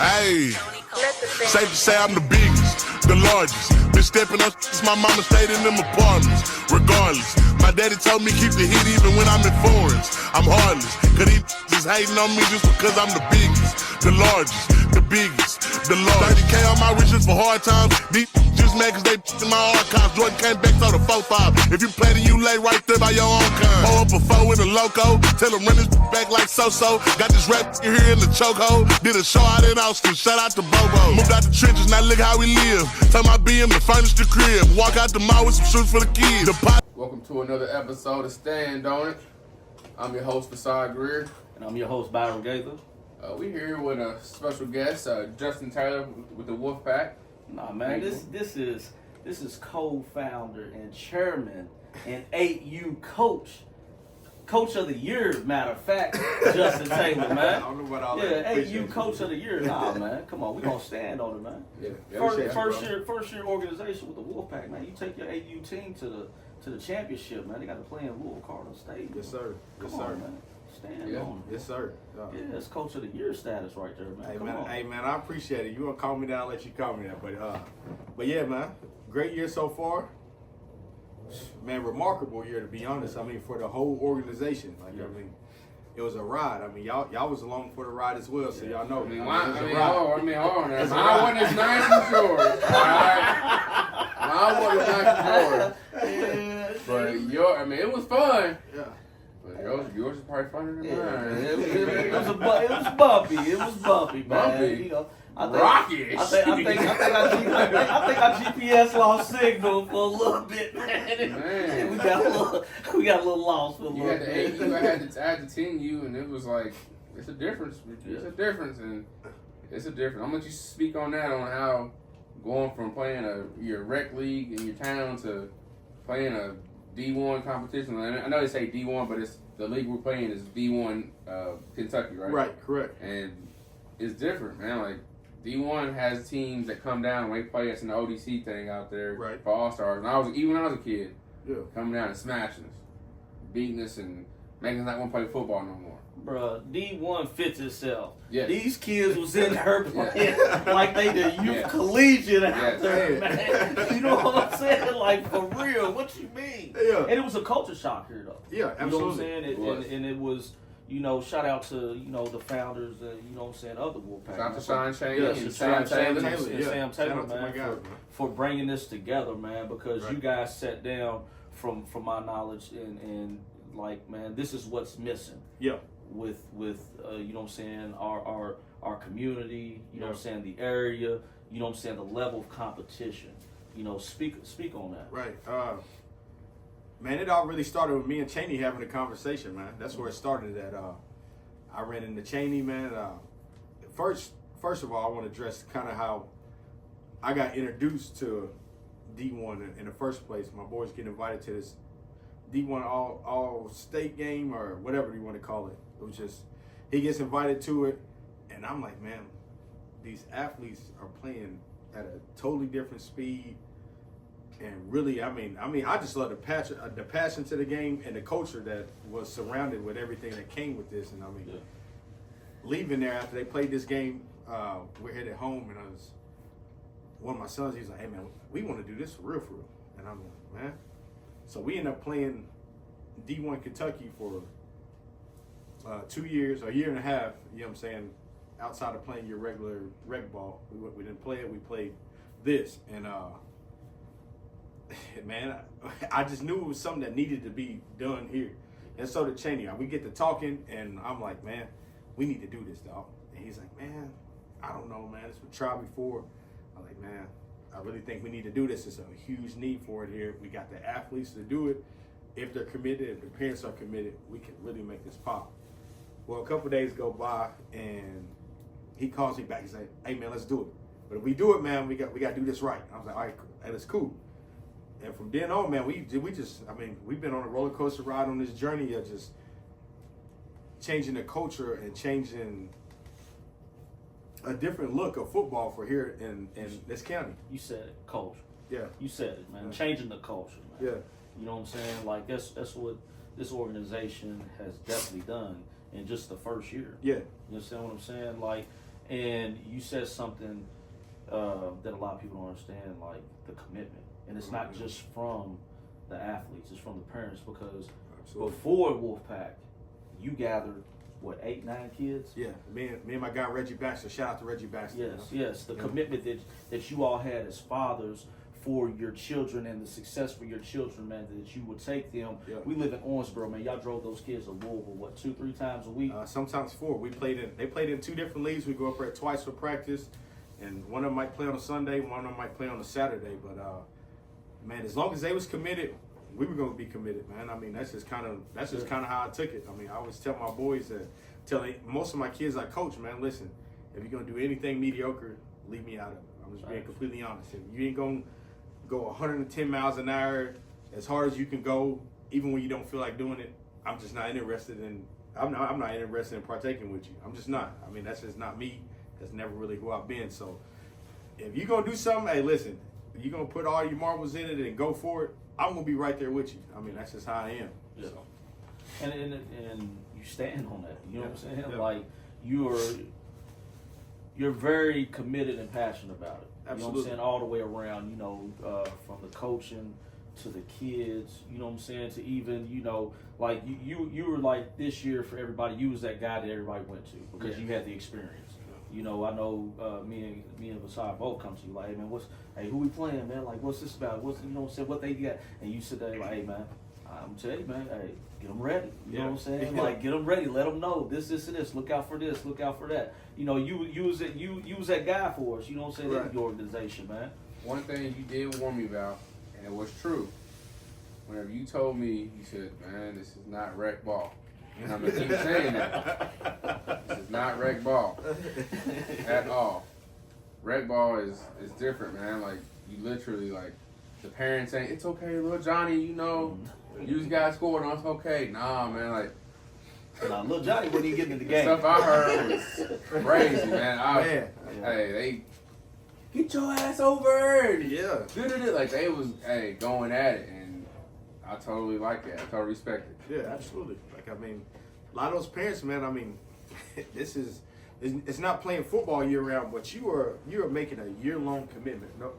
Hey, safe to say I'm the biggest, the largest. Been stepping up since my mama stayed in them apartments. Regardless, my daddy told me keep the heat even when I'm in foreigns. I'm heartless, cause he just hating on me just because I'm the biggest, the largest, the biggest, the largest. 30K on my riches for hard times. These just mad cause they in my archives. Jordan came back to the 4-5. If you play then you lay right there by your own kind. Pull up a 4 in the loco, tell him run this back like so-so. Got this rap here in the chokehold. Did a show out in Austin, shout out to Bobo. Moved out the trenches, now look how we live. Tell my BM to furnish the crib. Walk out the mall with some shoes for the kids. Welcome to another episode of Stand On It. I'm your host, VaSaad Greer. And I'm your host, Byron Gaither. We here with a special guest, Juston Taylor with the Wolfpack. Nah, man, this is co-founder and chairman and 8U coach of the year, matter of fact, Juston Taylor, man. I don't know about all that. 8U coach of the year. Nah, man, come on, we gonna stand on it, man. Yeah. First year organization with the Wolfpack, man. You take your 8U team to the championship, man. They got to play in Louisville Cardinal Stadium. Yes, sir. Yes, Come sir. on, man. Stand on it. Yes, sir. Yeah, it's coach of the year status right there, man. Hey, man, I appreciate it. You want to call me that, I'll let you call me that. But yeah, man, great year so far. Man, remarkable year, to be honest. I mean, for the whole organization. I mean, it was a ride. I mean, y'all was along for the ride as well, so y'all know. Hold on. Mine wasn't as nice as yours. All right? Mine wasn't as nice as yours. But it was fun. Yeah. But yours is probably funner than mine. It was bumpy. It was bumpy, man. Bumpy. You know, Rockish. I think our GPS lost signal for a little bit, man. We got a little lost for a little bit. You had the 8U, I had the 10U, and it was like it's a difference. It's a difference. I'm gonna let you speak on that, on how going from playing your rec league in your town to playing a D1 competition. I know they say D1, but it's the league we're playing is D1 Kentucky, right? Right, correct. And it's different, man. Like D1 has teams that come down and they play us in the ODC thing out there for All-Stars. And when I was a kid, coming down and smashing us, beating us and making us not want to play football no more. Bruh, D1 fits itself. Yes. These kids was in her playing like they the youth collegiate out there, man. You know what I'm saying? Like, for real, what you mean? Yeah. And it was a culture shock here, though. Yeah, absolutely. You know what I'm saying? And it was, shout out to, the founders, of the Wolfpack. Shout out to Sean Shane and Sam Taylor. Taylor, man, for bringing this together, man, because you guys sat down from my knowledge and like, man, this is what's missing. Yeah. With our community, you know what I'm saying, the area, you know what I'm saying, the level of competition. Speak on that. Right. Man, it all really started with me and Cheney having a conversation, man. That's where it started at. I ran into Cheney, man. First of all, I want to address kind of how I got introduced to D1 in the first place. My boys get invited to this D1 all state game or whatever you want to call it. It was just, he gets invited to it, and I'm like, man, these athletes are playing at a totally different speed. And really, I mean, I just love the passion to the game and the culture that was surrounded with everything that came with this. And I mean, leaving there after they played this game, we're headed home, and one of my sons, he's like, hey man, we want to do this for real. And I'm like, man. So we end up playing D1 Kentucky for 2 years, a year and a half, you know what I'm saying, outside of playing your regular rec ball. We didn't play it, we played this. And man, I just knew it was something that needed to be done here. And so did Cheney. We get to talking, and I'm like, man, we need to do this, dog. And he's like, man, I don't know, man. This was tried before. I'm like, man, I really think we need to do this. There's a huge need for it here. We got the athletes to do it. If they're committed, if the parents are committed, we can really make this pop. Well, a couple of days go by, and he calls me back. He's like, hey, man, let's do it. But if we do it, man, we got to do this right. I was like, all right, hey, that's cool. And from then on, man, we've been on a roller coaster ride on this journey of just changing the culture and changing a different look of football for here in this county. You said it, culture. Yeah. You said it, man. Changing the culture, man. Yeah. You know what I'm saying? Like, that's what this organization has definitely done in just the first year. Yeah. You understand what I'm saying? Like, And you said something that a lot of people don't understand, like the commitment. And it's not just from the athletes, it's from the parents, because before Wolfpack, you gathered, what, 8, 9 kids? Yeah, me and my guy Reggie Baxter. Shout out to Reggie Baxter. Yes. The commitment that you all had as fathers for your children and the success for your children, man, that you would take them. Yeah. We live in Owensboro, man. Y'all drove those kids to Louisville, what, 2-3 times a week? Sometimes 4. They played in 2 different leagues. We go up there twice for practice, and one of them might play on a Sunday, one of them might play on a Saturday. But man, as long as they was committed, we were going to be committed, man. I mean, that's just kind of how I took it. I mean, I always tell my boys most of my kids I coach, man, listen, if you're going to do anything mediocre, leave me out of it. I'm just being completely honest. If you ain't going to go 110 miles an hour as hard as you can go, even when you don't feel like doing it, I'm just not interested in. I'm not interested in partaking with you. I'm just not. I mean, that's just not me. That's never really who I've been. So if you're going to do something, hey, listen, you're going to put all your marbles in it and go for it, I'm going to be right there with you. I mean, that's just how I am. Yeah. So. And you stand on that. You know what I'm saying? Yeah. Like, you're very committed and passionate about it. Absolutely. You know what I'm saying? All the way around, from the coaching to the kids, you know what I'm saying, to even, like you were like this year for everybody, you was that guy that everybody went to because you had the experience. I know me and VaSaad both come to you like, hey man, who we playing, man? Like, what's this about? What I'm saying, what they got? And you sit there like, hey man, I'm telling you, man, hey, get them ready. You know what I'm saying? Like, get them ready. Let them know this, and this. Look out for this. Look out for that. You was that guy for us. You know what I'm saying? Right. In your organization, man. One thing you did warn me about, and it was true. Whenever you told me, you said, "Man, this is not rec ball," and I'm gonna keep saying that. This is not rec ball at all. Rec ball is different, man. Like, you literally, like, the parents saying, "It's okay, little Johnny. You just got scored on. It's okay." Nah, man. Like, Nah, little Johnny wouldn't even get in the game. stuff I heard was crazy, man. Hey, they get your ass over. Yeah. Like, they was going at it, and I totally like that. I totally respect it. Yeah, absolutely. Like, I mean, a lot of those parents, man, I mean, it's not playing football year round, but you are making a year-long commitment. No,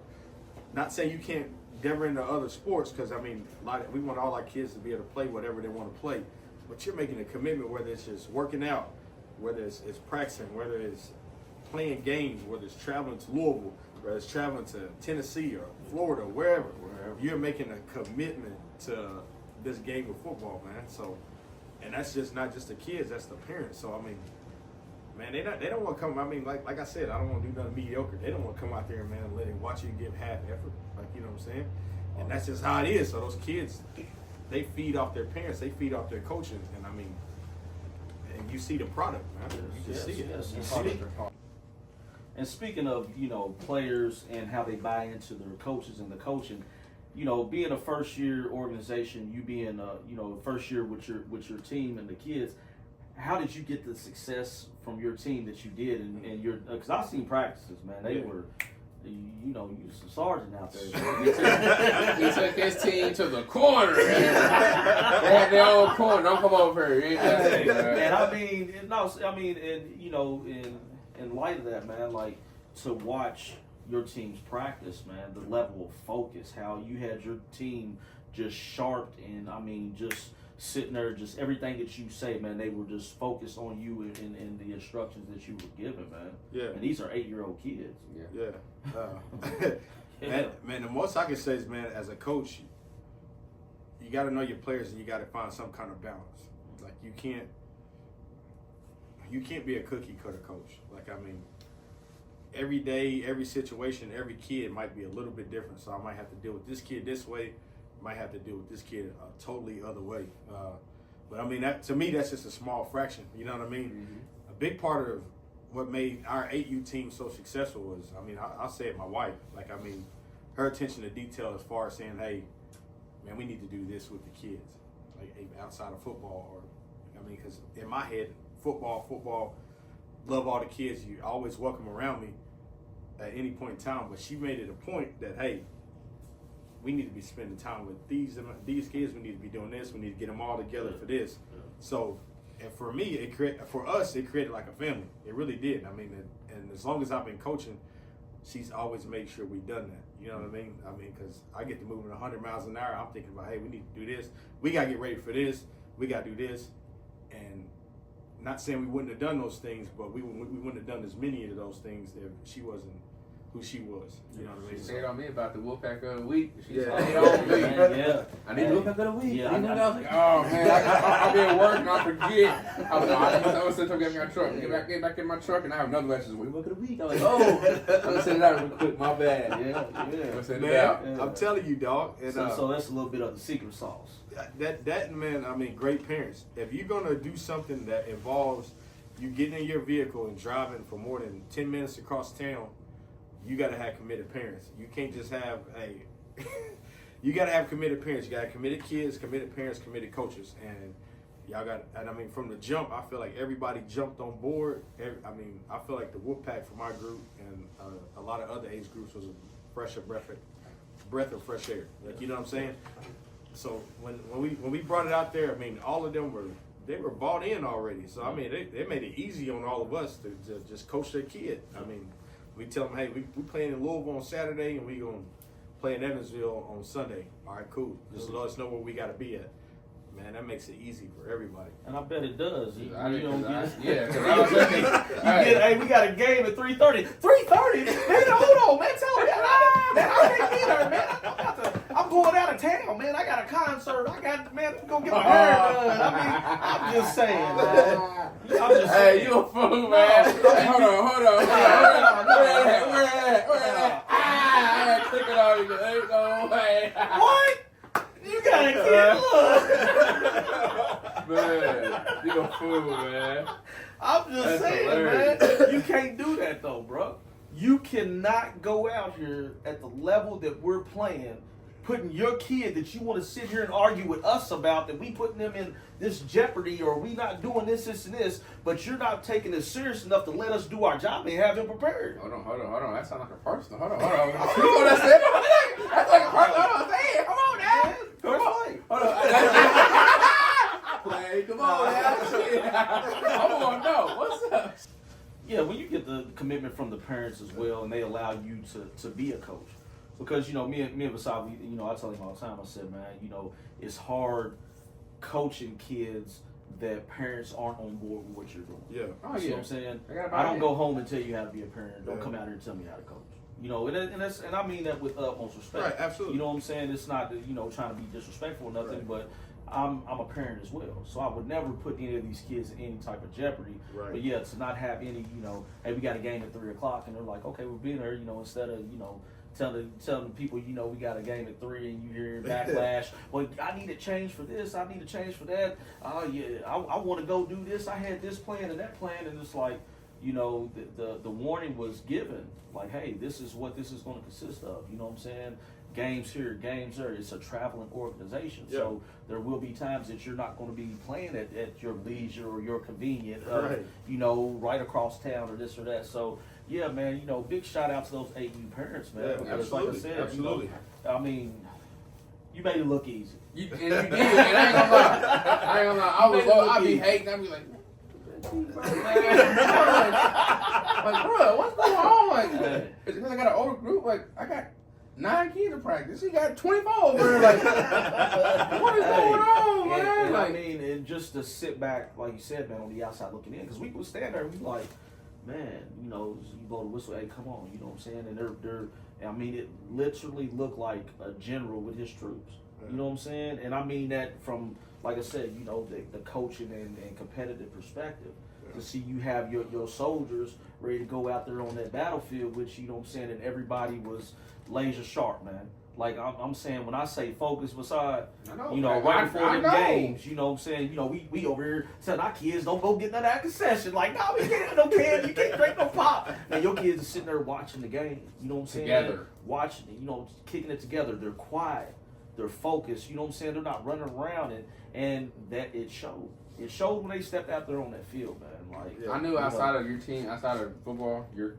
not saying you can't endeavor into other sports, because, I mean, we want all our kids to be able to play whatever they want to play, but you're making a commitment, whether it's just working out, whether it's practicing, whether it's playing games, whether it's traveling to Louisville, whether it's traveling to Tennessee or Florida, wherever. You're making a commitment to this game of football, man. So, and that's just not just the kids, that's the parents. So, I mean, man, they don't want to come. I mean, like I said, I don't want to do nothing mediocre. They don't want to come out there, man, and let it watch you give half effort. Like, you know what I'm saying? And that's just how it is. So those kids, they feed off their parents. They feed off their coaches. And, I mean, and you see the product, man. You just see it. Yes, You yes. see it. And speaking of, players and how they buy into their coaches and the coaching, being a first-year organization, you being first year with your team and the kids, how did you get the success from your team that you did? And your, because I've seen practices, man. They were, you was a sergeant out there. He took his team to the corner. They had their own corner. Don't come over here. You ain't got to say that. And in light of that, man, like, to watch your team's practice, man, the level of focus, how you had your team just sharp and, just sitting there, just everything that you say, man, they were just focused on you and the instructions that you were given, man. Yeah. And these are 8-year-old kids. Yeah. Man, the most I can say is, man, as a coach, you got to know your players and you got to find some kind of balance. Like, you can't be a cookie cutter coach. Like, I mean, every day, every situation, every kid might be a little bit different. So I might have to deal with this kid this way, might have to deal with this kid a totally other way. But I mean, to me, that's just a small fraction. You know what I mean? Mm-hmm. A big part of what made our 8U team so successful was, I mean, I'll say it, my wife. Like, I mean, her attention to detail as far as saying, hey, man, we need to do this with the kids, like outside of football. Or, I mean, because in my head, football, love all the kids. You always welcome around me at any point in time. But she made it a point that, hey, we need to be spending time with these kids. We need to be doing this. We need to get them all together for this. Yeah. So and for me, it created like a family. It really did. I mean, and as long as I've been coaching, she's always made sure we've done that. You know what I mean? I mean, because I get to moving 100 miles an hour. I'm thinking about, hey, we need to do this. We got to get ready for this. We got to do this. And not saying we wouldn't have done those things, but we wouldn't have done as many of those things if she wasn't who she was. You know what I mean? She stayed on me about the Wolfpack of the week. She Yeah. stayed on me. Yeah. I need the Wolfpack of the week. Yeah, I was like, oh man, I'll be at work and I'll forget. I was sitting get in my truck, get back in my truck, and I have another message. Wolfpack of the week. I'm like, oh, I'm gonna send it out real quick. My bad. Yeah. I'm gonna send Man, it out. I'm telling you, dog. And, So that's a little bit of the secret sauce. that man, I mean, great parents. If you're gonna do something that involves you getting in your vehicle and driving for more than 10 minutes across town, you gotta have committed parents. You can't just have you gotta have committed parents. You gotta have committed kids, committed parents, committed coaches, and y'all got. And I mean, from the jump, I feel like everybody jumped on board. I mean, I feel like the Wolfpack for my group and a lot of other age groups was a breath of fresh air. Like, you know what I'm saying? So when we brought it out there, I mean, all of them were bought in already. So I mean, they made it easy on all of us to just coach their kid. I mean, we tell them, hey, we playing in Louisville on Saturday and we gonna play in Evansville on Sunday. All right, cool. Just let us know where we gotta be at. Man, that makes it easy for everybody. And I bet it does. Hey, We got a game at 3:30. 3:30? Man, hold on, man. Tell me. I can't be there, man. I'm going out of town, man. I got a concert. I got, man, go get my hair done. I mean, I'm just saying, man. Hey, you a fool, man. Hey, hold on. Where at? I got clicking on you. Ain't no way. What? You got a kid, look. Man, you a fool, man. I'm just That's saying, hilarious. man. You can't do that, though, bro. You cannot go out here at the level that we're playing, putting your kid that you want to sit here and argue with us about, that we putting them in this jeopardy, or we not doing this, and this, but you're not taking it serious enough to let us do our job and have him prepared. Hold on. That sounds like a personal. Hold on. You know what I said? That's like a personal. Hold on, say it. Come on, now. Come on. Hold on. Play. Come on, now. I want to know. What's up? Yeah, when you get the commitment from the parents as well, and they allow you to be a coach. Because, you know, me and VaSaad, I tell him all the time, I said, man, it's hard coaching kids that parents aren't on board with what you're doing. Yeah. Oh, You yeah. know what I'm saying? I don't go home and tell you how to be a parent. Don't Yeah. come out here and tell me how to coach. And I mean that with utmost respect. Right, absolutely. You know what I'm saying? It's not, trying to be disrespectful or nothing, Right. but I'm a parent as well. So I would never put any of these kids in any type of jeopardy. Right. But yeah, to not have any, hey, we got a game at 3:00 and they're like, okay, we'll be there, instead of, telling people, we got a game at 3 and you hear backlash. Well, I need a change for this. I need a change for that. I want to go do this. I had this plan and that plan. And it's like, the warning was given. Like, hey, this is what this is going to consist of. You know what I'm saying? Games here, games there. It's a traveling organization. Yeah. So there will be times that you're not going to be playing at your leisure or your convenience, Right. right across town or this or that. So, yeah, man, big shout out to those 8U parents, man. Yeah, Because absolutely, like I said, absolutely. I mean, you made it look easy. And you did, and I ain't gonna lie. I'd be hating. I'd be like, like, bro, what's going on? Like, it's because I got an older group. Like, I got 9 kids in practice. He got 24 over there. Like, what is going on, man? And Like, and just to sit back, like you said, man, on the outside looking in, because we would stand there and be like, man, you blow the whistle, hey, come on, you know what I'm saying? And it literally looked like a general with his troops. You know what I'm saying? And I mean that from, like I said, the coaching and competitive perspective. Yeah. To see you have your soldiers ready to go out there on that battlefield, which, you know what I'm saying, and everybody was laser sharp, man. Like I'm saying, when I say focus, VaSaad, right before the games, you know what I'm saying, we over here telling our kids don't go get none of that concession. Like, no, we can't have no candy, you can't drink no pop. And your kids are sitting there watching the game, you know what I'm saying? Together. Watching it, kicking it together. They're quiet, they're focused, you know what I'm saying? They're not running around and that it showed. It showed when they stepped out there on that field, man. Like, I knew outside of your team, outside of football, your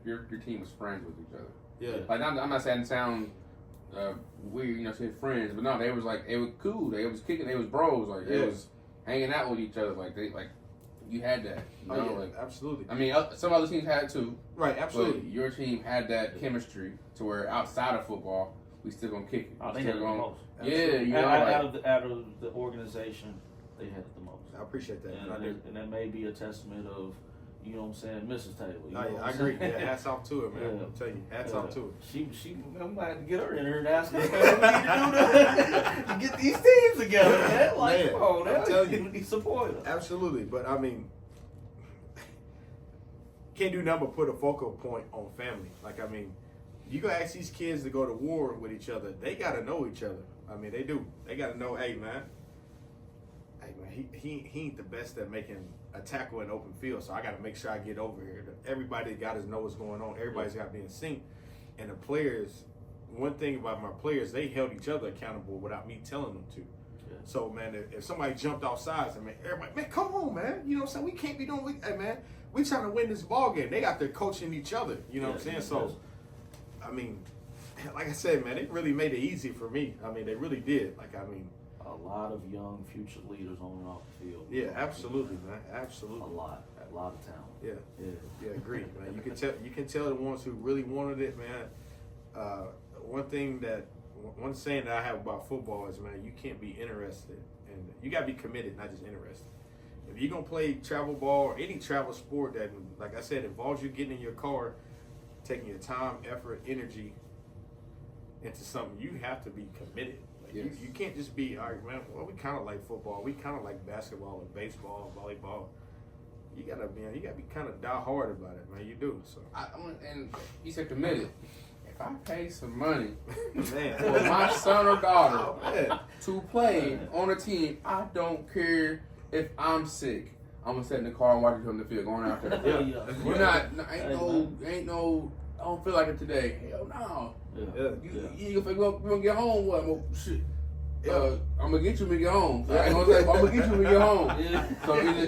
team was friends with each other. Yeah. Like, I'm not saying it sound weird, saying friends, but no, they was like, it was cool. They was kicking, they was bros, like they was hanging out with each other, like they like you had that. You know, like, absolutely. I mean, some other teams had it too. Right, absolutely. But your team had that chemistry to where outside of football, we still gonna kick it. Oh, they still had it the most. Yeah, you know, out of the organization, they had it the most. I appreciate that. And that may be a testament of, you know what I'm saying, Mrs. Taylor. You know I agree. Yeah, hats off to it, man. Yeah. I'm telling you, hats off to it. She might have to get her in here and ask her, man, what we need to do to get these teams together, man. Like, Man, come on, I'm telling you. we need support. Absolutely, but I mean, can't do nothing but put a focal point on family. Like, I mean, you gonna ask these kids to go to war with each other. They gotta know each other. I mean, they do. They gotta know, hey man, he ain't the best at making a tackle in open field, so I gotta make sure I get over here. Everybody gotta know what's going on. Everybody's gotta be in sync. And the players, one thing about my players, they held each other accountable without me telling them to. Yeah. So man, if somebody jumped off sides, and man, everybody, man, come on, man. You know what I'm saying? We can't be doing. Hey man, we trying to win this ball game. They out there coaching each other. You know what I'm saying? So, I mean, like I said, man, it really made it easy for me. I mean, they really did. Like, I mean, a lot of young future leaders on and off the field. Yeah, absolutely, man. Absolutely. A lot of talent. Yeah, agreed, man. You can tell the ones who really wanted it, man. One saying that I have about football is, man, you can't be interested, and you gotta be committed, not just interested. If you're gonna play travel ball or any travel sport that, like I said, involves you getting in your car, taking your time, effort, energy into something, you have to be committed. Like, yes. you can't just be, all right, man, well, we kind of like football, we kind of like basketball and baseball and volleyball. You gotta be kind of die hard about it, man. You do. So. And you said committed. If I pay some money Man. for my son or daughter Oh, to play on a team, I don't care if I'm sick. I'm gonna sit in the car and watch you come to the field going out there. You're not. Ain't no. I don't feel like it today. Hell no. You gonna get home? What? Well, shit. I'm gonna get you when you get home. So I ain't gonna say, I'm gonna get you when you get home. So either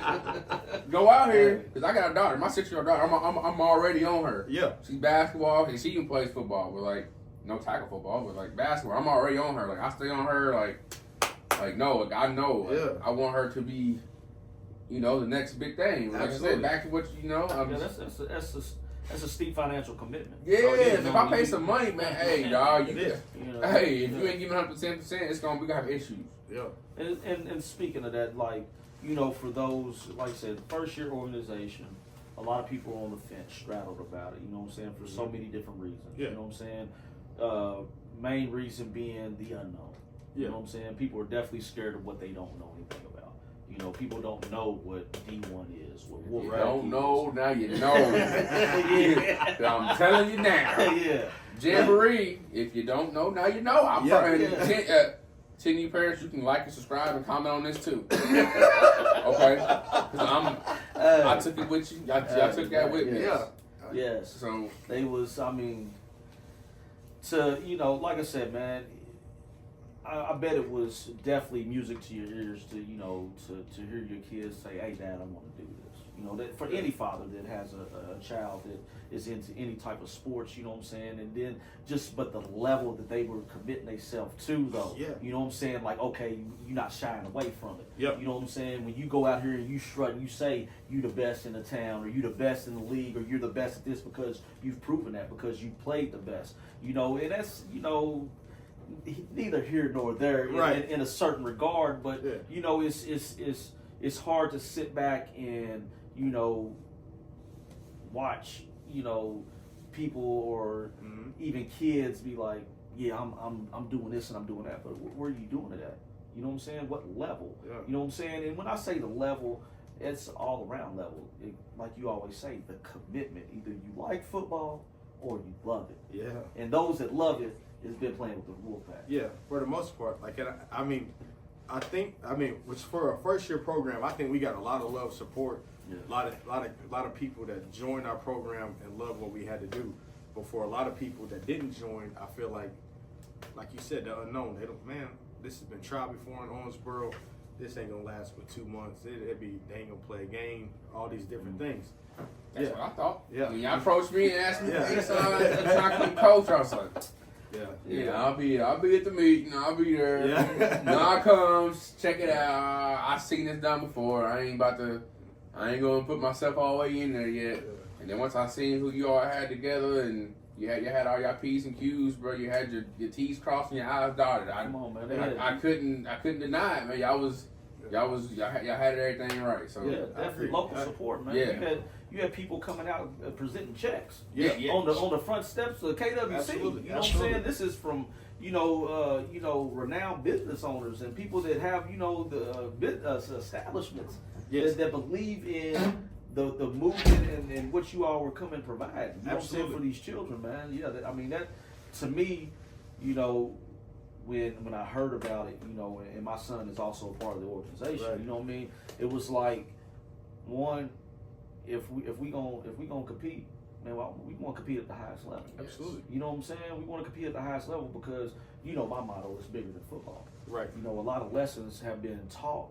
go out here, because I got a daughter, my 6-year-old daughter. I'm already on her. Yeah. She's basketball, and she can play football, but like no tackle football, but like basketball. I'm already on her. Like I stay on her. Like no, I know. Like, I want her to be, the next big thing. Like I said, back to what that's a steep financial commitment. Yeah, if I pay some money, man, hey, dog, hey, if you ain't giving 110%, we gonna have issues. Yeah. And speaking of that, like, for those, like I said, first year organization, a lot of people on the fence straddled about it, you know what I'm saying, for so many different reasons. Yeah. You know what I'm saying? Main reason being the unknown. You know what I'm saying? People are definitely scared of what they don't know anything about. People don't know what D1 is, what Wolfpack is. Don't know, now you know. I'm telling you now. Yeah. Jamboree, if you don't know, now you know. I'm probably 10 new parents, you can like and subscribe and comment on this too. Okay? Because I took it with you. I took that with me. Yeah. Yes. So they was, like I said, man, I bet it was definitely music to your ears to hear your kids say, "Hey, Dad, I want to do this." That for any father that has a child that is into any type of sports, you know what I'm saying, and then but the level that they were committing themselves to, though, you know what I'm saying, like, okay, you're not shying away from it. Yep. You know what I'm saying? When you go out here and you strut and you say you the best in the town, or you the best in the league, or you're the best at this because you've proven that, because you played the best, and that's neither here nor there in a certain regard, but it's hard to sit back and watch people or even kids be like, yeah, I'm doing this and I'm doing that, but where are you doing it at? You know what I'm saying? What level? Yeah. You know what I'm saying? And when I say the level, it's all around level. Like you always say, the commitment. Either you like football or you love it. Yeah. And those that love it has been playing with the Wolfpack. Yeah, for the most part. Like, which for a first year program, I think we got a lot of love, support. Yeah. A lot of people that joined our program and loved what we had to do. But for a lot of people that didn't join, I feel like you said, the unknown. This has been tried before in Owensboro. This ain't gonna last but 2 months. They ain't gonna play a game. All these different things. that's what I thought. Yeah. When y'all approached me and asked me, Yeah. coach, I was like, Yeah. I'll be at the meeting. I'll be there. Yeah. When I comes, check it out. I seen this done before. I ain't about to I ain't gonna put myself all the way in there yet. And then once I seen who you all had together, and you had all your P's and Q's, bro. You had your T's crossed and your I's dotted. Come on, man. I couldn't deny it, man. Y'all had everything right. So yeah, definitely local support, man. Yeah. You had people coming out presenting checks. Yeah. On the front steps of KWC. Absolutely. You know what I'm saying? This is from renowned business owners and people that have the establishments that believe in the movement and what you all were coming to provide. You know what I'm saying, for these children, man. Yeah, that to me, when I heard about it, and my son is also a part of the organization. Right. You know what I mean? It was like, one, if we gonna compete, man, we want to compete at the highest level. Absolutely. You know what I'm saying? We want to compete at the highest level because my motto is bigger than football. Right. A lot of lessons have been taught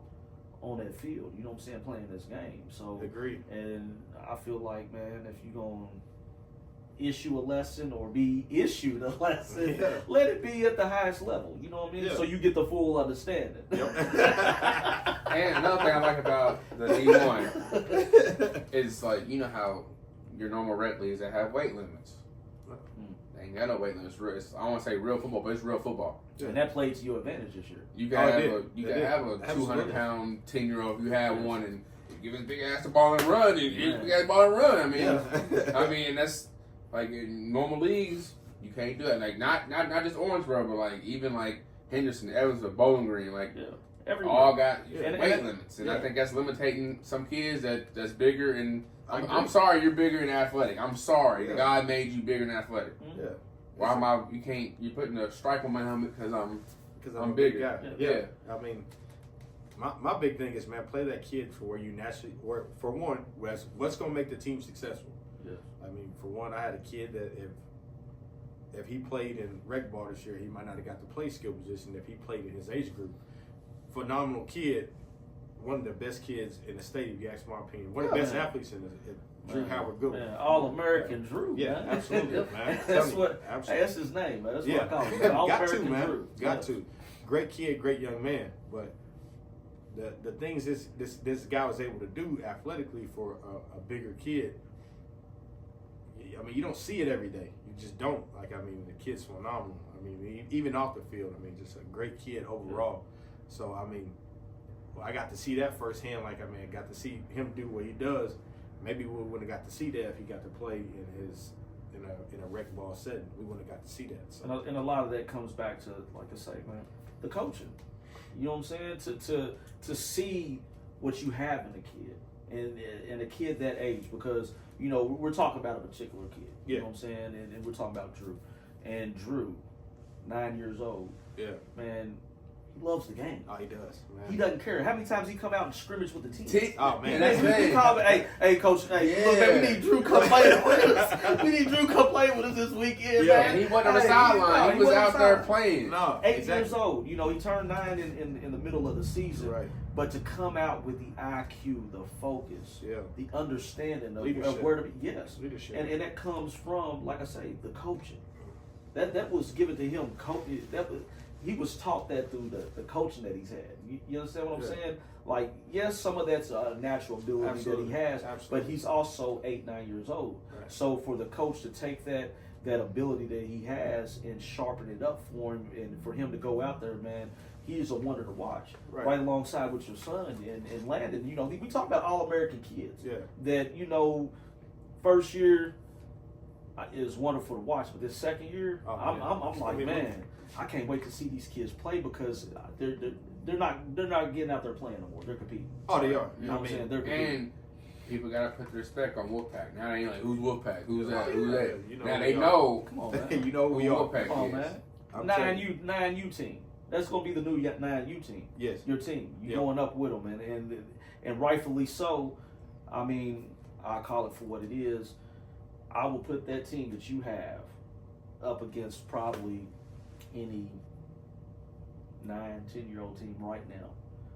on that field. You know what I'm saying? Playing this game. So Agreed. And I feel like, man, if you're gonna issue a lesson or be issued a lesson, let it be at the highest level. You know what I mean? Yeah. So you get the full understanding. Yep. And another thing I like about the D1 is like, how your normal rec leagues that have weight limits. They ain't got no weight limits. I don't want to say real football, but it's real football. Yeah. And that played to your advantage this year. You can have a 200-pound 10-year-old if you have one, and you give his big ass the ball and run. You give his big ass the ball and run. I mean, that's like in normal leagues, you can't do that. Like not just Orangeburg, but like even like Henderson, Evans, or Bowling Green, like all got weight limits, and I think that's limiting some kids that's bigger. And I'm sorry, you're bigger in athletic. I'm sorry, God made you bigger in athletic. Yeah. Why am I? You're putting a stripe on my helmet because I'm a bigger. big guy. Yeah. I mean, my big thing is, man, play that kid for where you naturally, or for one, what's going to make the team successful. Yeah. I mean, for one, I had a kid that if he played in rec ball this year, he might not have got the play skill position if he played in his age group. Phenomenal kid, one of the best kids in the state, if you ask my opinion. One of the best athletes in Drew Howard Goodwin. All-American Drew. Yeah, man. absolutely, man. That's his name, man. That's what I call him. All-American Drew. Got to. Great kid, great young man. But the things this guy was able to do athletically for a bigger kid, I mean, you don't see it every day. You just don't. Like, I mean, the kid's phenomenal. I mean, even off the field, I mean, just a great kid overall. So, I mean, I got to see that firsthand. Like, I mean, I got to see him do what he does. Maybe we wouldn't have got to see that if he got to play in a rec ball setting. We wouldn't have got to see that. So. And a lot of that comes back to, like I say, man, the coaching. You know what I'm saying? To see what you have in a kid and a kid that age, because we're talking about a particular kid. You know what I'm saying? And we're talking about Drew. And Drew, 9 years old. Yeah. Man, he loves the game. Oh, he does, man. He doesn't care. How many times he come out and scrimmage with the team? Oh, man. Hey, coach, look, man, we need Drew come play with us. We need Drew come play with us this weekend, man. And he wasn't on the sideline. He was out there playing. No, 8 years old. He turned 9 in the middle of the season. Right. But to come out with the IQ, the focus, the understanding of where to be. Yes. Leadership. And that comes from, like I say, the coaching. That was given to him. He was taught that through the coaching that he's had. You understand what I'm saying? Like, yes, some of that's a natural ability that he has, but he's also 8, 9 years old. Right. So for the coach to take that ability that he has and sharpen it up for him, and for him to go out there, man, he is a wonder to watch. Right alongside with your son and Landon. We talk about all-American kids. Yeah. That, first year is wonderful to watch, but this second year, I'm like, man, I can't wait to see these kids play because they're not getting out there playing no more. They're competing. Oh, they are. You know what I'm saying? They're competing. And people gotta put the respect on Wolfpack. Now they ain't like, who's Wolfpack? Who's that? Who's that? Now they know. Come on, man. You know who we are. Wolfpack Come on, is. man. 9U team. That's gonna be the new 9U team. Yes. Your team. You're going up with them, and rightfully so. I mean, I call it for what it is. I will put that team that you have up against probably any 9, 10-year-old team right now,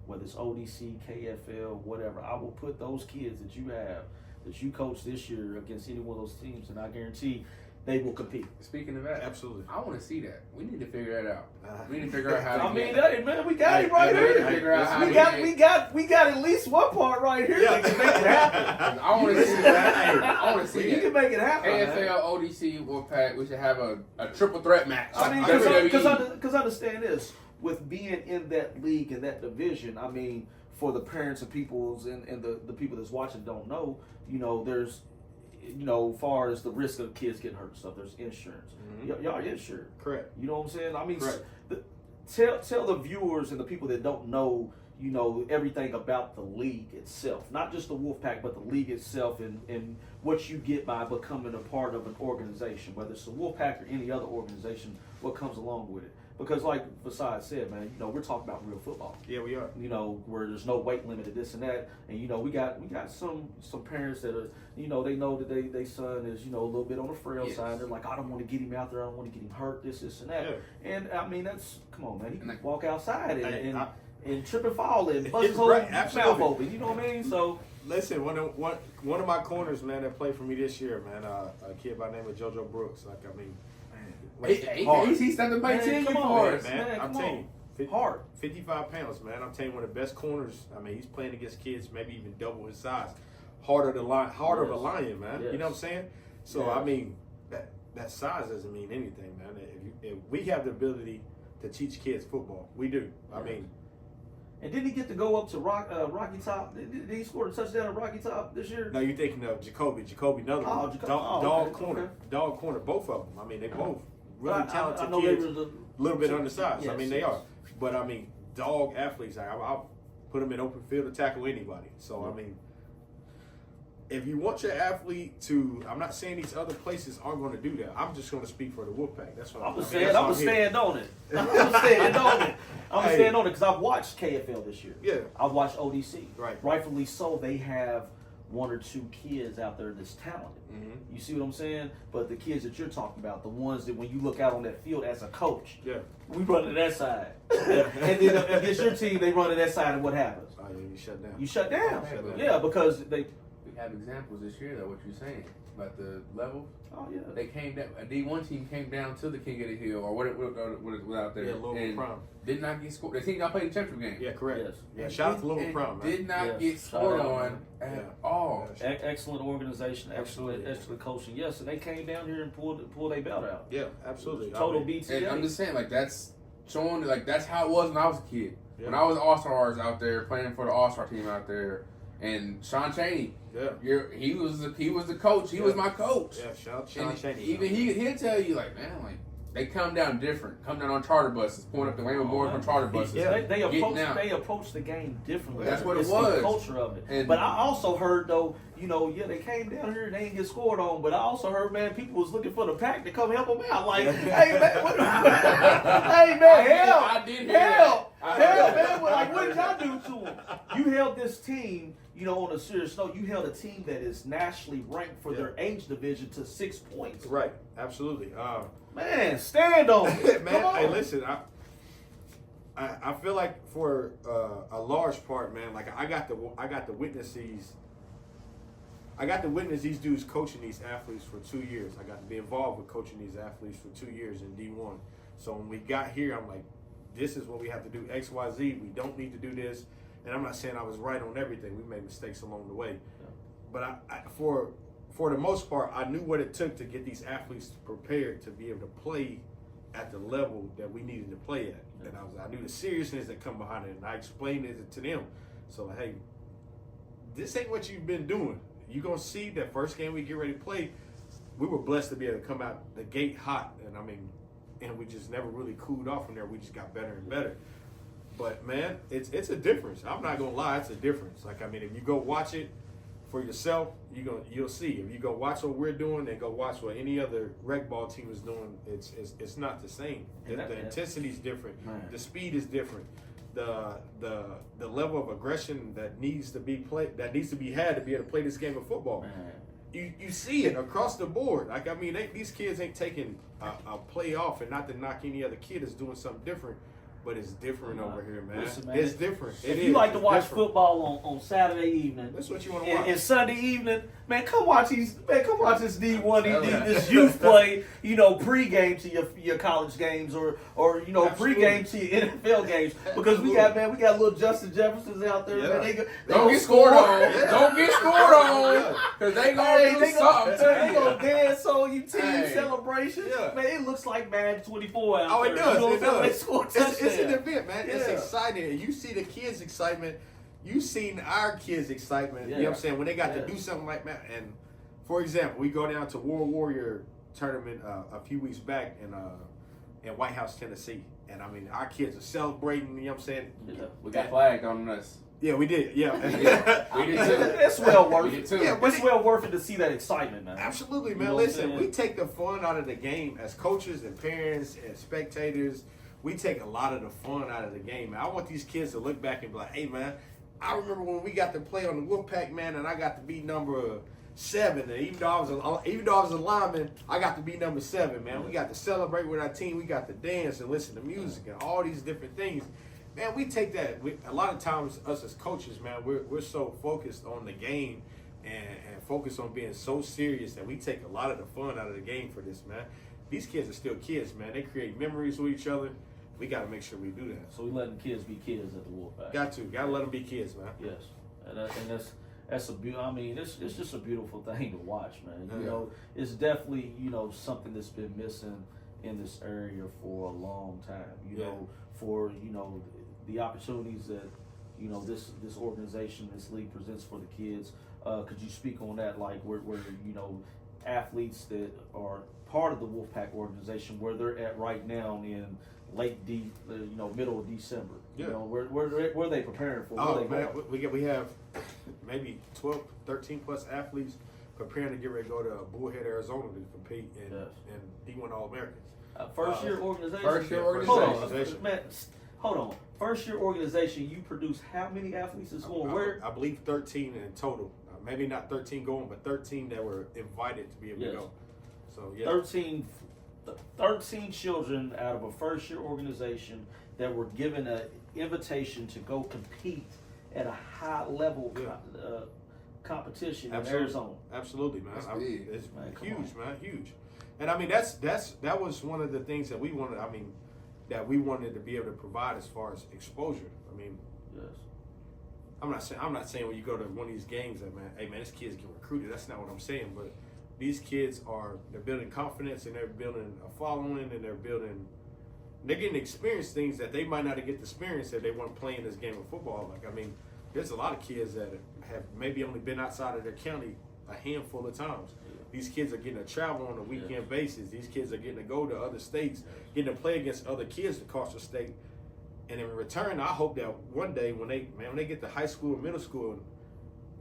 whether it's ODC, KFL, whatever. I will put those kids that you have, that you coach this year, against any one of those teams, and I guarantee they will compete. Speaking of that, Absolutely. I want to see that. We need to figure that out. We need to figure out how to I mean, get man, we got it right We need to here. figure out how We to got at least one part right here that can make it happen. I want to see that. I want to see You that. can make it happen. man. AFL, ODC, Wolfpack, we should have a triple threat match. I mean, WWE. because understand this, with being in that league and that division, I mean, for the parents and peoples and the people that's watching don't know, there's, far as the risk of kids getting hurt and stuff, there's insurance. Y'all are insured. Correct. You know what I'm saying? I mean, Correct. tell the viewers and the people that don't know, everything about the league itself, not just the Wolfpack, but the league itself and what you get by becoming a part of an organization, whether it's the Wolfpack or any other organization, what comes along with it. Because like VaSaad said, man, we're talking about real football. Yeah, we are. Where there's no weight limit to this and that. And, we got some parents that are, they know that they son is, a little bit on the frail side. They're like, I don't want to get him out there. I don't want to get him hurt, this and that. Yeah. And, I mean, come on, man. He can walk outside Hey, and trip and fall and bust his whole mouth open. You know what I mean? So, listen, one of my corners, man, that played for me this year, man, a kid by the name of JoJo Brooks. He's stepping by 10 for us. Man, I'm telling you, hard. 55 pounds, man. I'm telling you, one of the best corners. I mean, he's playing against kids, maybe even double his size. Harder of a lion, man. Yes. You know what I'm saying? So, Yes. I mean, that size doesn't mean anything, man. If we have the ability to teach kids football, we do. I mean. And didn't he get to go up to Rocky Top? Did he score a touchdown at Rocky Top this year? No, you're thinking of Jacoby, another one. Dog corner, both of them. I mean, they both really talented I know kids. they were A little bit undersized. Yes, I mean, they are. But, I mean, dog athletes. I'll put them in open field to tackle anybody. So, I mean, if you want your athlete to, I'm not saying these other places aren't going to do that. I'm just going to speak for the Wolfpack. That's what I'm going to stand on it. I'm going to stand on it. I'm going to stand on it because I've watched KFL this year. Yeah. I've watched ODC. Right. Rightfully so, they have one or two kids out there that's talented. Mm-hmm. You see what I'm saying? But the kids that you're talking about, the ones that when you look out on that field as a coach, we run to that side. And then against your team, they run to that side, and what happens? Oh, yeah, you shut down. You shut down. Shut down. Yeah, because they... We have examples this year, though, what you're saying about the level. Oh, yeah. They came down, a D1 team came down to the King of the Hill, or what out there. Yeah, Louisville Prime. Did not get scored. The team y'all played in the championship game. Yeah, correct. Yes. Yeah, shout out to Louisville Prime, man. Did not get Shout scored out, on at all. Excellent organization, Absolutely. excellent coaching. Yes, and they came down here and pulled their belt out. Yeah, absolutely. Total I mean, BTA. And I'm just saying, like, that's showing, like, that's how it was when I was a kid. Yeah. When I was All-Stars out there, playing for the All-Star team out there, and Sean Chaney, he was the coach. He was my coach. Yeah, shout out to Sean And Chaney. even he'll tell you, like, man, like, they come down different. Come down on charter buses, pulling up the Wayne Memorial from charter buses. Yeah. They approach the game differently. That's what it it's was. The culture of it. And but I also heard though, they came down here and they didn't get scored on. But I also heard, man, people was looking for the pack to come help them out. Like, hey man, I did hear that. man. Like, what did y'all do to them? You held this team. On a serious note, you held a team that is nationally ranked for their age division to 6 points. Right, absolutely. Man, stand on it. Man, Come on. hey, listen, I feel like for a large part, man, like I got to witness these. I got to witness these dudes coaching these athletes for 2 years. I got to be involved with coaching these athletes for 2 years in D1. So when we got here, I'm like, this is what we have to do, X, Y, Z. We don't need to do this. And I'm not saying I was right on everything. We made mistakes along the way. Yeah. But I for the most part, I knew what it took to get these athletes prepared to be able to play at the level that we needed to play at. Yeah. And I knew the seriousness that come behind it, and I explained it to them. So, hey, this ain't what you've been doing. You're going to see that first game we get ready to play, we were blessed to be able to come out the gate hot. And we just never really cooled off from there. We just got better and better. But, man, it's a difference. I'm not going to lie, it's a difference. Like, if you go watch it for yourself, you'll see. If you go watch what we're doing and go watch what any other rec ball team is doing, it's not the same. The intensity is different. Man. The speed is different. The level of aggression that needs to be had to be able to play this game of football. Man. You see it across the board. Like, these kids ain't taking a play off, and not to knock any other kid that's doing something different. but it's different over here, man. Listen, man, It's different. If you like to watch football on Saturday evening, that's what you want to watch. And Sunday evening, man, come watch this D1, this youth play. You know, pregame to your college games or pregame to your NFL games, because we got little Juston Jeffersons out there. Yeah. Man, they Don't get scored on. Don't get scored on, because they gonna do something. They gonna dance on you team Hey. celebration. Yeah. Man, it looks like Madden 24 out Oh, there. it does. You know It what I'm saying? They does. score It's an touchdown. event, man. It's Yeah. exciting. And you see the kids' excitement. You seen our kids' excitement. You know Yeah. what I'm saying? When they got to Yeah. do something like that. And for example, we go down to World Warrior tournament a few weeks back in White House, Tennessee. And I mean, our kids are celebrating. You know what I'm saying? Yeah, we got flagged on us. Yeah, we did. Yeah. We did too. It's well worth We did it. too. Yeah, but It's well worth it to see that excitement, man. Absolutely, You man. know what I'm Listen, saying? we take the fun out of the game as coaches and parents and spectators. We take a lot of the fun out of the game, man. I want these kids to look back and be like, hey, man, I remember when we got to play on the Wolfpack, man, and I got to be number 7. And even though I was a lineman, I got to be number 7, man. We got to celebrate with our team. We got to dance and listen to music and all these different things. Man, we take that. A lot of times, us as coaches, man, we're so focused on the game and focused on being so serious that we take a lot of the fun out of the game for this, man. These kids are still kids, man. They create memories with each other. We got to make sure we do that. So we letting kids be kids at the Wolfpack. Got to let them be kids, man. Yes, and that's a beautiful. I mean, it's just a beautiful thing to watch, man. You Yeah. know, it's definitely something that's been missing in this area for a long time. You Yeah. know, for the opportunities that this organization, this league presents for the kids. Could you speak on that, like where athletes that are part of the Wolfpack organization, where they're at right now in middle of December? Yeah. You know, where are they preparing for? Where Oh, they man, going? we have maybe 12, 13 plus athletes preparing to get ready to go to Bullhead, Arizona to compete in D1 All-Americans. First year organization. First year Hold on, organization. man. Hold on. First year organization. You produce how many athletes is going where? I believe 13 in total. Maybe not 13 going, but 13 that were invited to be able to go. So, yeah. 13 children out of a first year organization that were given an invitation to go compete at a high level competition in Arizona. Absolutely, man. That's big. It's Man, come huge, man. Huge. And I mean, that was one of the things that we wanted. I mean, that we wanted to be able to provide as far as exposure. I mean, Yes. I'm not saying when you go to one of these games that, man, hey man, this kid's getting recruited. That's not what I'm saying. But these kids they're building confidence and they're building a following and they're getting to experience things that they might not get to experience if they weren't playing this game of football. Like, I mean, there's a lot of kids that have maybe only been outside of their county a handful of times. These kids are getting to travel on a weekend basis. These kids are getting to go to other states, getting to play against other kids across the state. And in return, I hope that one day when they get to high school or middle school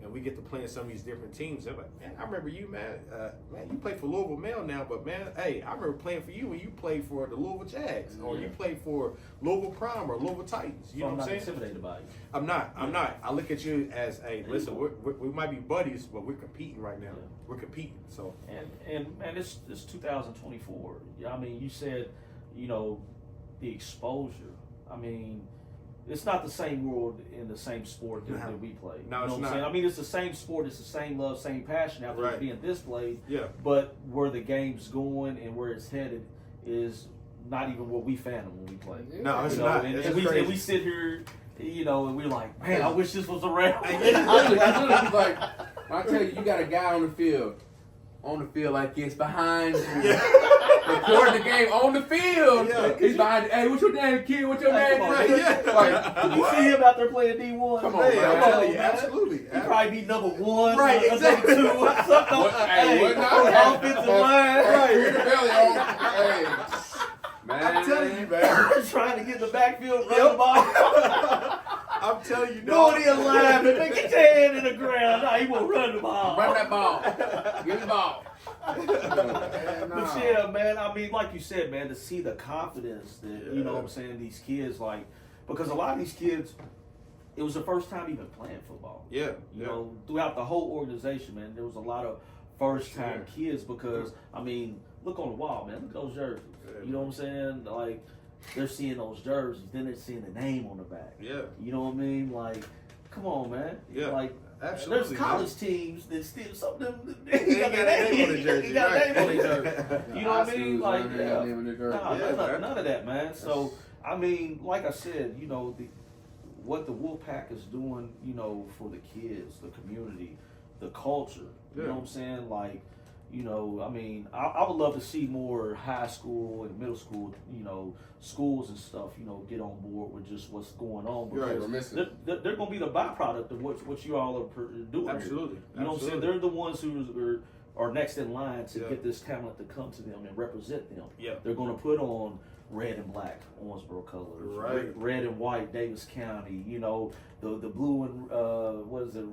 and we get to play in some of these different teams, they're like, man, I remember you, man. Man, you play for Louisville Mail now, but man, hey, I remember playing for you when you played for the Louisville Jags or you played for Louisville Prime or Louisville Titans. You know what I'm saying? I'm not intimidated by you. I'm not. I look at you as, hey, listen, we might be buddies, but we're competing right now. Yeah. We're competing. So And it's 2024. I mean, you said, the exposure. I mean, it's not the same world in the same sport that we play. No, it's what I'm not. saying? I mean, it's the same sport. It's the same love, same passion out there Right. being displayed. yeah. But where the game's going and where it's headed is not even what we fathom when we play. No, it's You know, not. and, It's and crazy. we sit here, and we're like, man, I wish this was around. I literally, like, when I tell you, you got a guy on the field like it's behind you. Recording the game on the field. Yeah. He's behind you. Hey, what's your name, kid? What's your Hey, name? come on, Right? yeah. Like, You see him out there playing D1. Come on, Hey, man. I'm telling you, man. absolutely. He probably be number 1, Right, or exactly. number 2, or something. What not? on the offensive line. Right. Your belly on. Hey, man. I'm telling you, man. Trying to get in the backfield, run the ball. I'm telling you, Go dog. to your line, man. Get your hand in the ground. No, he won't run the ball. Run that ball. Give me the ball. But yeah, man, I mean, like you said, man, to see the confidence that, you know what I'm saying, these kids, like, because a lot of these kids, it was the first time even playing football. Yeah. You know, throughout the whole organization, man, there was a lot of first-time kids because, I mean, look on the wall, man. Look at those jerseys. You know what I'm saying? Like, they're seeing those jerseys, then they're seeing the name on the back. Yeah. You know what I mean? Like, come on, man. Yeah. Like, Absolutely, there's college man. teams that still some of them. They got their name on the jersey. He got right. a name on the jersey. You know what I mean? Like, yeah. None of that, man. So, I mean, like I said, you know, what the Wolfpack is doing, you know, for the kids, the community, the culture. You know what I'm saying? Like, you know, I mean, I would love to see more high school and middle school, you know, schools and stuff, you know, get on board with just what's going on. Because they're going to be the byproduct of what you all are doing. Absolutely. Here. You know what I'm saying? They're the ones who are next in line to get this talent to come to them and represent them. Yeah. They're going to put on red and black Owensboro colors, right. red and white Davis County, you know, the blue and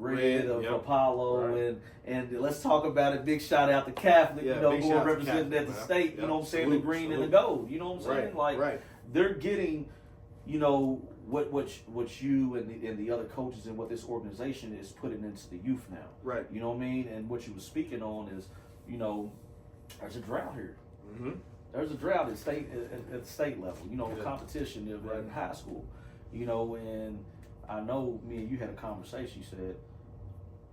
red of Apollo, right. and let's talk about it. Big shout out to Catholic, you know, going representing at the state, you know what I'm saying, the green and the gold, you know what I'm saying, like they're getting, you know, what you and the other coaches and what this organization is putting into the youth now, right? You know what I mean, and what you were speaking on is, you know, there's a drought here. Mm-hmm. There's a drought at the state level, you know, competition in high school, you know, and I know me and you had a conversation. You said,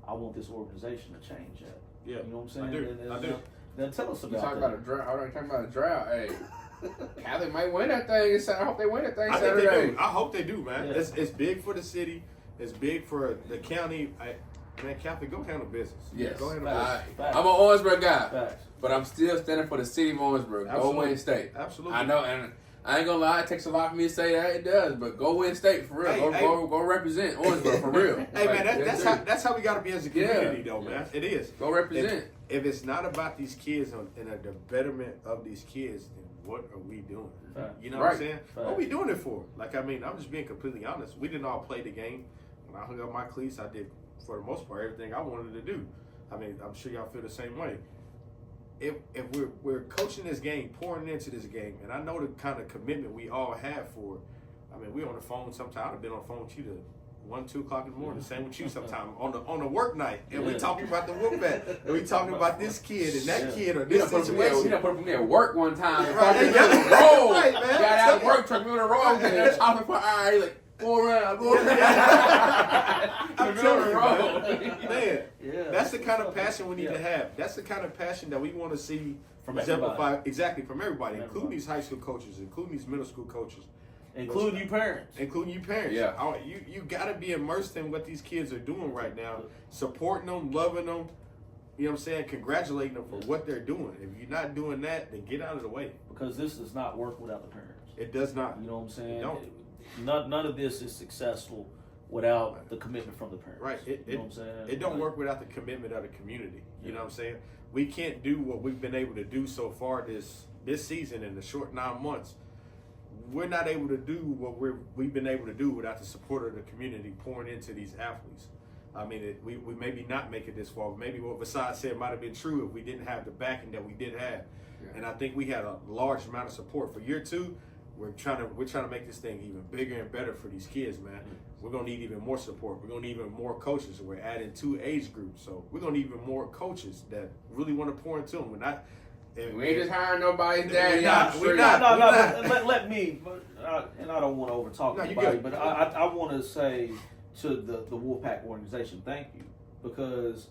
I want this organization to change that. Yeah. You know what I'm saying? I do. Then tell us about you talk that. about a drought. Are you talking about a drought? Hey, Catholic might win that thing. I hope they win that thing Saturday. Think they do. I hope they do, man. Yeah. It's big for the city. It's big for the county. Man, Catholic, go handle business. Yes. Go handle business. I'm an Owensboro guy. Facts. But I'm still standing for the city of Owensboro. Go win state. Absolutely. I know, and I ain't gonna lie, it takes a lot for me to say that. It does, but go win state for real. Go represent Owensboro for real. Hey, man, that's how we got to be as a community, though, man. It is. Go represent. If it's not about these kids and the betterment of these kids, then what are we doing? You know what I'm saying? What are we doing it for? Like, I mean, I'm just being completely honest. We didn't all play the game. When I hung up my cleats, I did, for the most part, everything I wanted to do. I mean, I'm sure y'all feel the same way. If we're coaching this game, pouring into this game, and I know the kind of commitment we all have for it. I mean, we on the phone sometimes. I've been on the phone with you to 1, 2 o'clock in the morning. Same with you sometimes on the work night, and we talking about the Wolfpack, and we talking about this kid and that kid or this situation. You done put me at work one time. Right, right, man. Got out of work, took me on the road, and they're talking for hours. Like, go around. I'm telling you, man. Yeah, that's the kind of passion we need to have. That's the kind of passion that we want to see from exemplified from everybody, including these high school coaches, including these middle school coaches, including you parents. Yeah, you got to be immersed in what these kids are doing right now, supporting them, loving them. You know what I'm saying? Congratulating them for what they're doing. If you're not doing that, then get out of the way. Because this does not work without the parents. It does not. You know what I'm saying? It don't. None of this is successful without the commitment from the parents. Right. You know what I'm saying? It don't work without the commitment of the community. You know what I'm saying? We can't do what we've been able to do so far this season in the short 9 months. We're not able to do what we've been able to do without the support of the community pouring into these athletes. I mean, we maybe not make it this far. Maybe what VaSaad said might have been true if we didn't have the backing that we did have. Yeah. And I think we had a large amount of support. For year 2, we're trying to make this thing even bigger and better for these kids, man. We're gonna need even more support. We're gonna need even more coaches. We're adding 2 age groups, so we're gonna need even more coaches that really want to pour into them. We ain't just hiring nobody's daddy. We're not. Let me, and I don't want to over talk anybody, but I want to say to the Wolfpack organization, thank you, because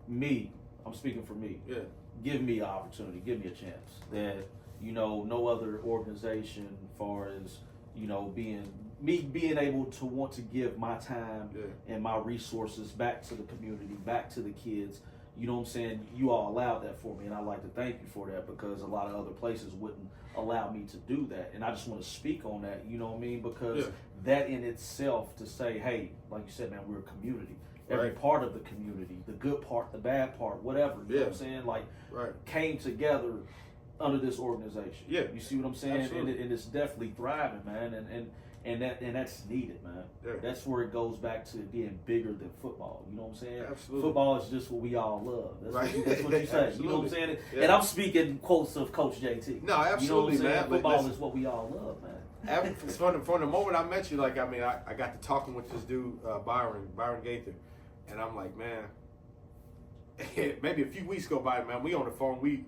I'm speaking for me. Yeah. Give me an opportunity, give me a chance that, you know, no other organization, far as, you know, being able to want to give my time and my resources back to the community, back to the kids. You know what I'm saying? You all allowed that for me, and I'd like to thank you for that, because a lot of other places wouldn't allow me to do that. And I just want to speak on that, you know what I mean? Because that in itself, to say, hey, like you said, man, we're a community. Every part of the community, the good part, the bad part, whatever, you know what I'm saying? Like, came together under this organization. Yeah. You see what I'm saying? And it's definitely thriving, man. And that's needed, man. Yeah. That's where it goes back to being bigger than football. You know what I'm saying? Absolutely. Football is just what we all love. That's what you say. You know what I'm saying? Yeah. And I'm speaking quotes of Coach JT. No, absolutely, you know what I'm man. Football is what we all love, man. From the moment I met you, like, I mean, I got to talking with this dude, Byron Gaither, and I'm like, man, maybe a few weeks go by, man, we on the phone, we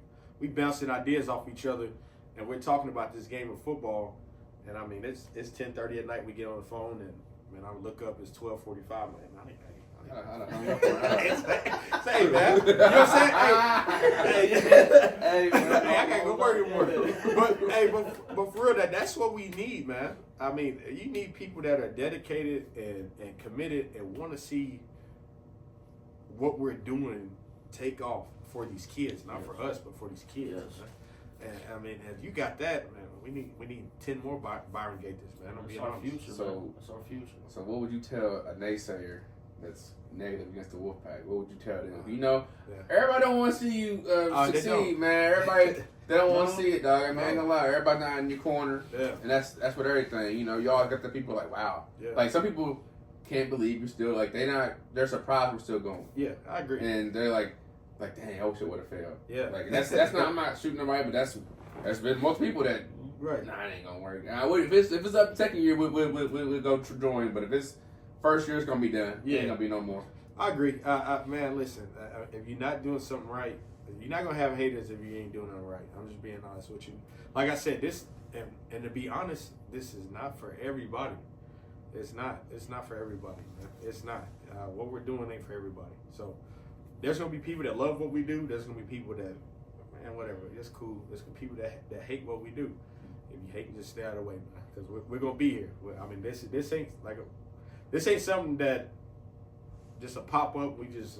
bouncing ideas off each other, and we're talking about this game of football, And I mean, it's 10:30 at night. We get on the phone, and man, I look up. It's 12:45. Man, Say, man. You know what I'm saying? Hey, I can't go work anymore. But for real, that's what we need, man. I mean, you need people that are dedicated and committed and want to see what we're doing take off for these kids, not for us, but for these kids. And I mean, if you got that, man, we need 10 more Byron Gators, man. That's our future. So that's our future. So what would you tell a naysayer that's negative against the Wolfpack? What would you tell them? You know, everybody don't want to see you succeed, man. Everybody they don't want to see it, dog. I mean, I ain't gonna lie. Everybody not in your corner, and that's what everything. You know, y'all got the people like, wow. Like some people can't believe you're still like they're surprised we're still going. Yeah, I agree. And they're like dang, I wish it would have failed. Yeah, like that's not. I'm not shooting nobody, but that's been most people that. Right. Nah, it ain't gonna work. If it's up second year, we'll go join. But if it's first year, it's gonna be done. Yeah, ain't gonna be no more. I agree. Man, listen. If you're not doing something right, you're not gonna have haters if you ain't doing it right. I'm just being honest with you. Like I said, this and to be honest, this is not for everybody. It's not for everybody, man. It's not. What we're doing ain't for everybody. So there's gonna be people that love what we do. There's gonna be people that, man, whatever. It's cool. There's gonna be people that hate what we do. If you hate, just stay out of the way, man. Because we're gonna be here. I mean, this ain't something that just a pop up. We just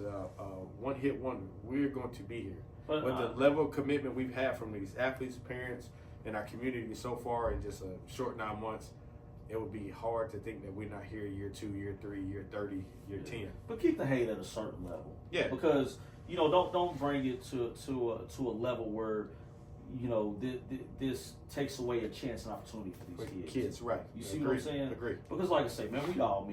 one hit wonder. We're going to be here. But the level of commitment we've had from these athletes, parents, and our community so far in just a short 9 months, it would be hard to think that we're not here year 2, year 3, year 30, year 10. But keep the hate at a certain level. Yeah. Because don't bring it to a level where this takes away a chance and opportunity for these kids. Right. You see what I'm saying? Agree. Because like I say, man, we're all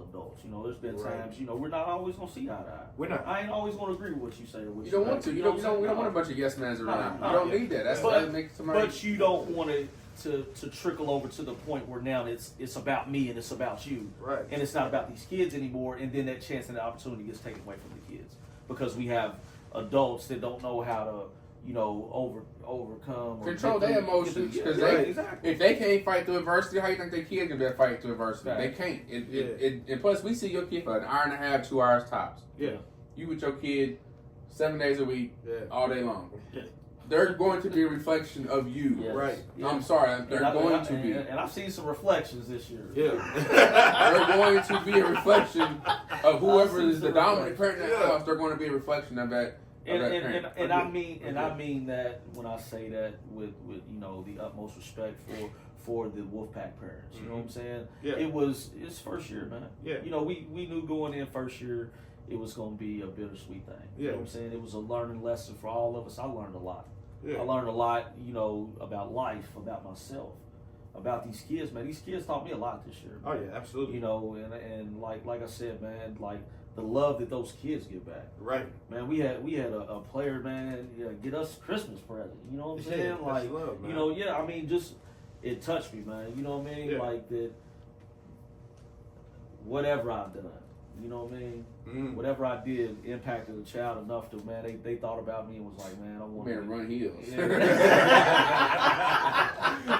adults. There's been times, we're not always gonna see eye to eye. We're not. I ain't always gonna agree with what you say or what you don't want to. We don't want a bunch of yes mans around. You don't need that. That's why it makes somebody. But you don't want it to trickle over to the point where now it's about me and it's about you. Right. And it's not about these kids anymore, and then that chance and the opportunity gets taken away from the kids. Because we have adults that don't know how to overcome or control their emotions, because if they can't fight through adversity, how you think their kids can be fight through adversity? Right. They can't. And plus, we see your kid for an hour and a half, 2 hours tops. Yeah, you with your kid 7 days a week, all day long. Yeah. They're going to be a reflection of you. Yes. Right. Yeah. I'm sorry, they're going to be. And I've seen some reflections this year. Yeah. They're going to be a reflection of whoever is the dominant parent in the house. They're going to be a reflection of that. And I mean that when I say that with the utmost respect for the Wolfpack parents. You know what I'm saying? Yeah. It's first year, man. Yeah. We knew going in first year it was gonna be a bittersweet thing. Yeah. You know what I'm saying? It was a learning lesson for all of us. I learned a lot. Yeah. I learned a lot, about life, about myself, about these kids, man. These kids taught me a lot this year. Oh yeah, absolutely. And like I said, man, like the love that those kids give back. Right. Man, we had a player, man, get us a Christmas present. You know what I'm saying? Yeah, like, love, man. I mean, just it touched me, man. You know what I mean? Yeah. Like that. Whatever I've done, you know what I mean? Whatever I did impacted a child enough to, man, they thought about me and was like, man, I want to run heels. Yeah.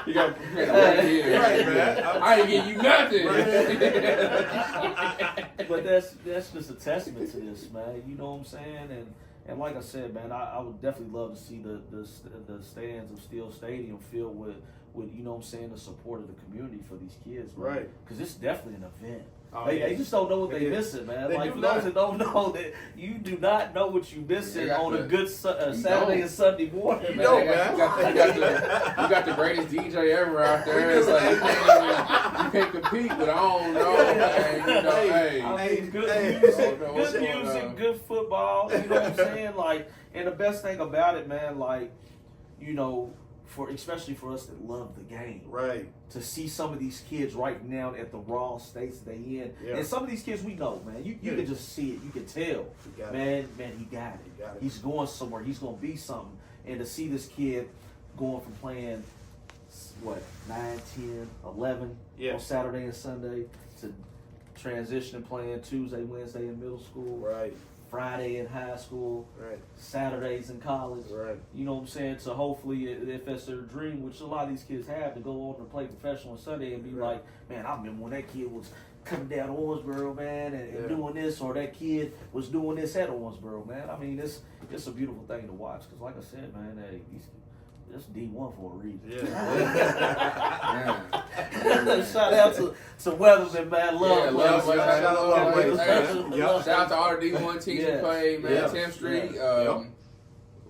You got to run heels. Right, man. I ain't give you nothing. But that's just a testament to this, man. You know what I'm saying? And like I said, man, I would definitely love to see the stands of Steel Stadium filled with you know what I'm saying, the support of the community for these kids, man. Right? Because it's definitely an event. They just don't know what they're missing, man. Like, for those that don't know, that you do not know what you're missing on a good Saturday and Sunday morning. You know, man. You got the greatest DJ ever out there. It's like you can't compete, but I don't know. Man. Good music, good football. You know what I'm saying? Like, and the best thing about it, man, like, especially for us that love the game, right? To see some of these kids right now at the raw states they in, and some of these kids we know, man. You can just see it. You can tell, man, he got it. He's going somewhere. He's going to be something. And to see this kid going from playing 9, 10, 11 on Saturday and Sunday to transitioning playing Tuesday, Wednesday in middle school, right? Friday in high school, Right. Saturdays in college. Right. You know what I'm saying? So hopefully, if that's their dream, which a lot of these kids have, to go on and play professional on Sunday and be like, man, I remember when that kid was coming down to Owensboro, man, and doing this, or that kid was doing this at Owensboro, man. I mean, it's a beautiful thing to watch because, like I said, man, hey, this D1 for a reason. Yeah. Shout out to Weatherman, man. Love. Shout out to all the D1 teams who played, man. 10th Street,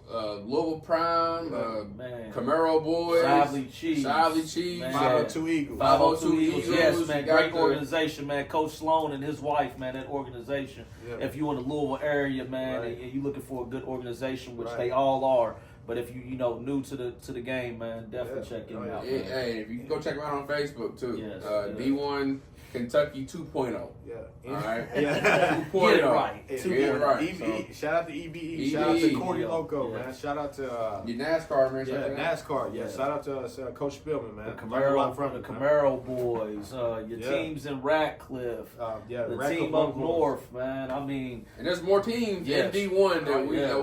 Louisville Prime, man. Camaro Boys, Lively Chiefs, 502 Eagles. 502 Eagles. Yes, man. Great organization, man. Coach Sloan and his wife, man. That organization. Yeah. If you're in the Louisville area, man, Right. and you're looking for a good organization, which Right. they all are. But if you new to the game, man, definitely check him out. Yeah, Man. hey, if you can go check them out on Facebook too. Yes, D1 Kentucky 2.0. Yeah. All right. Yeah. 2.0. Get it right. Get it right. Shout out to EBE. EBE. Shout out to Corny Yeah. Loco, Yeah. man. Shout out to Your NASCAR, man. yeah, check NASCAR. Yeah. Yeah. Shout out to Coach Spillman, man. The Learned a lot Camaro, from the him, man. Camaro boys, your Yeah. teams in Ratcliffe, Yeah, the Radcliffe team up Longhorns. north, man. I mean, And there's more teams Yes. in D1 that Oh,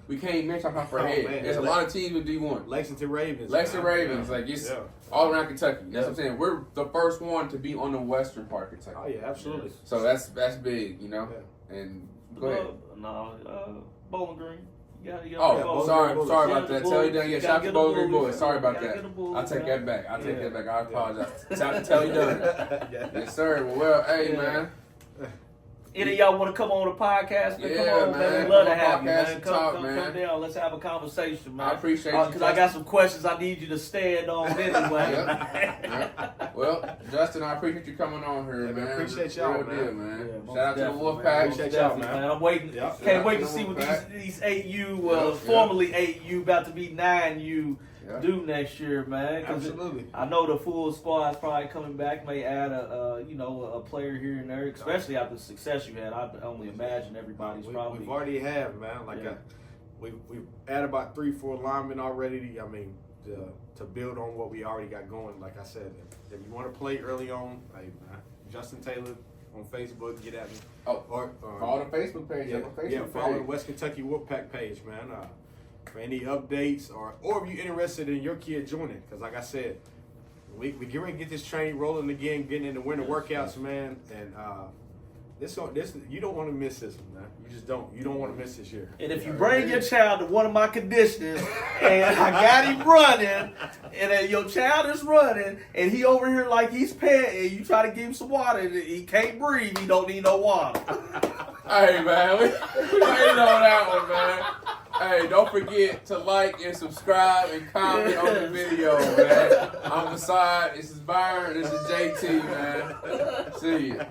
we can't mention off our head. man. There's a lot of teams with D1. Lexington Ravens. Lexington man. Ravens, like it's Yeah. all around Kentucky. That's Yeah. what I'm saying. We're the first one to be on the western part of Kentucky. Oh yeah, absolutely. So that's big, you know. Yeah. And go ahead. Bowling Green. You gotta Oh, Bowling sorry Green. sorry You about gotta that. get Tell you the done. Yeah, Bulls. shout out to You gotta Bowling get Green the boys. Sorry about Bulls. that. You gotta get the Bulls, I'll take man. that back. I'll take Yeah. that back. I apologize. Shout out to Tell you done. Yes, sir. Well, hey, Yeah. man. Any of y'all want to come on the podcast? Man, Yeah, come on, man. We'd love to Come on have you, podcast man. and Come, talk, come, man. come down. Let's have a conversation, man. I appreciate you, Because I got some questions I need you to stand on anyway. Yep. Well, Justin, I appreciate you coming on here, Yeah, man. man. Appreciate y'all, Real man. deal, man. Yeah, most Shout out to the definitely, Wolfpack. man. Appreciate Most y'all, definitely, man. I'm waiting. Yep. Can't wait to Shout out see to what Wolfpack. these 8U, Yep. formerly 8U, about to be 9U, Yeah. do next year, man. 'Cause Absolutely. I know the full squad is probably coming back. May add a player here and there, especially after the success you had. I only imagine everybody's probably. We've already have, man. Like Yeah. we've added about 3-4 linemen already. I mean, to build on what we already got going. Like I said, if you want to play early on, hey, man, Justin Taylor on Facebook, get at me. Oh, Or follow the Facebook page. yeah, I'm on Facebook yeah, follow the page. West Kentucky Wolfpack page, man. For any updates or if you're interested in your kid joining, because like I said, we get ready to get this training rolling again, getting into winter workouts, man. And this you don't want to miss this one, man. You just don't. You don't want to miss this year. And if you bring your child to one of my conditioners and I got him running, and then your child is running, and he over here like he's panting, and you try to give him some water, and he can't breathe, he don't need no water. Hey, man. We ain't on that one, man. Hey, don't forget to like and subscribe and comment on the video, man. I'm VaSaad. This is Byron. This is JT, man. See ya.